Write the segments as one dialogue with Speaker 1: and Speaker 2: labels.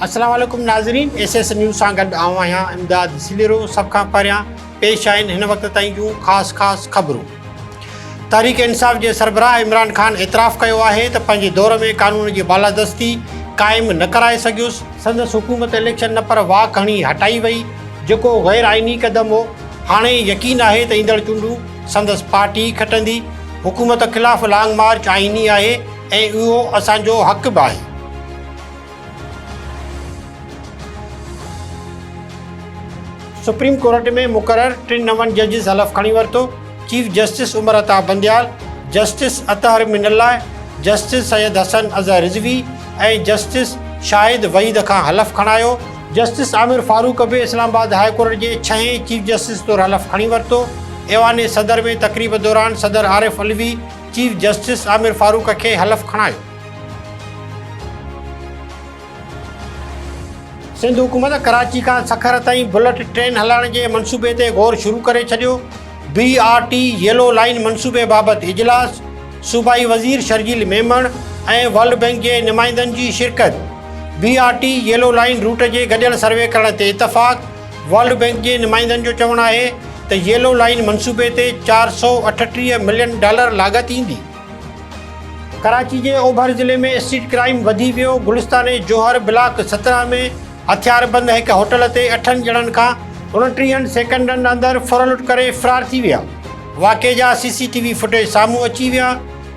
Speaker 1: अस्सलाम वालेकुम नाज़रीन, SS न्यूज़ सां गॾु आऊं आहियां इमदाद सिलेरो। सभ खां परियां पेश आहिनि हिन वक़्त ताईं जूं ख़ासि ख़बरूं। तहरीक इंसाफ़ जे सरबराह इमरान ख़ान एतिराफ़ कयो आहे त पंहिंजे दौर में क़ानून जी बालादस्ती क़ाइमु न कराए सघियुसि। संदसि हुकूमत इलेक्शन न पर वाक हणी हटाई वई, जेको ग़ैर आइनी क़दम हो। हाणे यकीन आहे त ईंदड़ चूंडूं संदसि पार्टी खटंदी। हुकूमत ख़िलाफ़ लॉन्ग मार्च आइनी आहे ऐं इहो असांजो हक़ बि आहे। सुप्रीम कोर्ट में मुक़रर 3 नवनि जजिस हलफ़ खणी वरितो। Chief justice Umar Ata Bandial, justice Athar Minallah, justice Syed Hasan Azhar Rizvi ऐं जस्टिस शाहिद वहीद खां हलफ़ खणायो। जस्टिस आमिर फारूक बि इस्लामाबाद हाई कोर्ट जे 6हें चीफ जस्टिस तौरु हलफ़ खणी वरितो। ऐवान सदर में तक़रीब दौरान सदर आरिफ अलवी चीफ जस्टिस आमिर फारूक खे हलफ़ खणायो। सिंध हुकूमत कराची खां सखर ताईं बुलेट ट्रेन हलाइण जे मनसूबे ते गौर शुरू करे छॾियो। BRT येलो लाइन मनसूबे बाबति इजलास, सूबाई वज़ीर शर्जील मेमण ऐं वर्ल्ड बैंक जे नुमाइंदनि जी शिरकत। BRT येलो लाइन रूट जे गॾियल सर्वे करण ते इतफ़ाक़। वर्ल्ड बैंक जे नुमाइंदनि जो चवणु आहे त येलो लाइन मनसूबे ते $438 मिलियन लाॻत ईंदी। कराची जे ओभर ज़िले में स्ट्रीट क्राइम वधी वियो। गुलिस्तान जोहर ब्लॉक 17 में हथियारबंद हिकु होटल ते 8 ॼणनि खां 29 सेकंडनि अंदरि फुरलुट करे फ़रार थी विया। वाक़े जा CCTV फुटेज साम्हूं अची विया।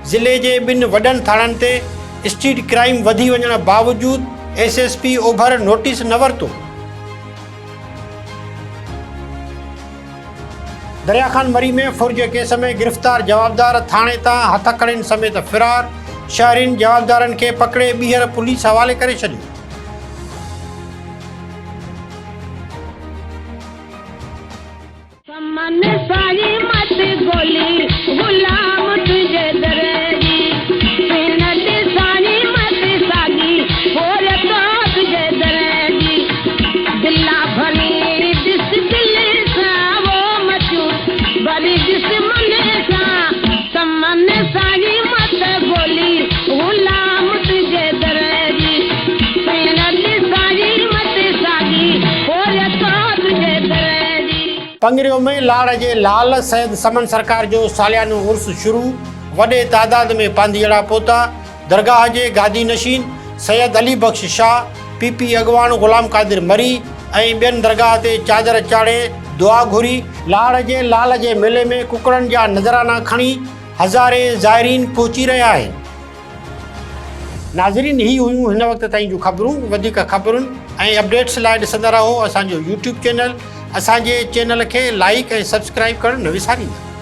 Speaker 1: ज़िले जे 2 वॾनि थाणनि ते स्ट्रीट क्राइम वधी वञण बावजूदि SSP ओभर नोटिस न वरितो। दरियाखान मरी में फुर्ज केस में गिरफ़्तार जवाबदार थाणे तां हथकड़ियुनि समेत फ़रार। शहरीन जवाबदारनि खे पकड़े ॿीहर पुलिस हवाले करे छॾियो। पंगरियो में लाड़ जे लाल सैयद समन सरकार जो सालियानो उर्स शुरू। वॾे तादाद में पांधीअड़ा पहुता। दरगाह जे गादी नशीन सैयद अली बख्श शाह, PP अॻवान ग़ुलाम क़ादिर मरी ऐं ॿियनि दरगाह ते चादर चाढ़े दुआ घुरी। लाड़ जे लाल जे मेले में कुकड़नि जा नज़राना खणी हज़ारे ज़ाइरीन पहुची रहिया आहिनि। नाज़रीन, ही हुयूं हिन वक़्त ताईं जूं ख़बरूं। वधीक ख़बरुनि ऐं अपडेट्स लाइ ॾिसंदा रहो असांजो YouTube चैनल। असांजे चैनल खे लाइक ऐं सब्सक्राइब करणु न विसारींदा।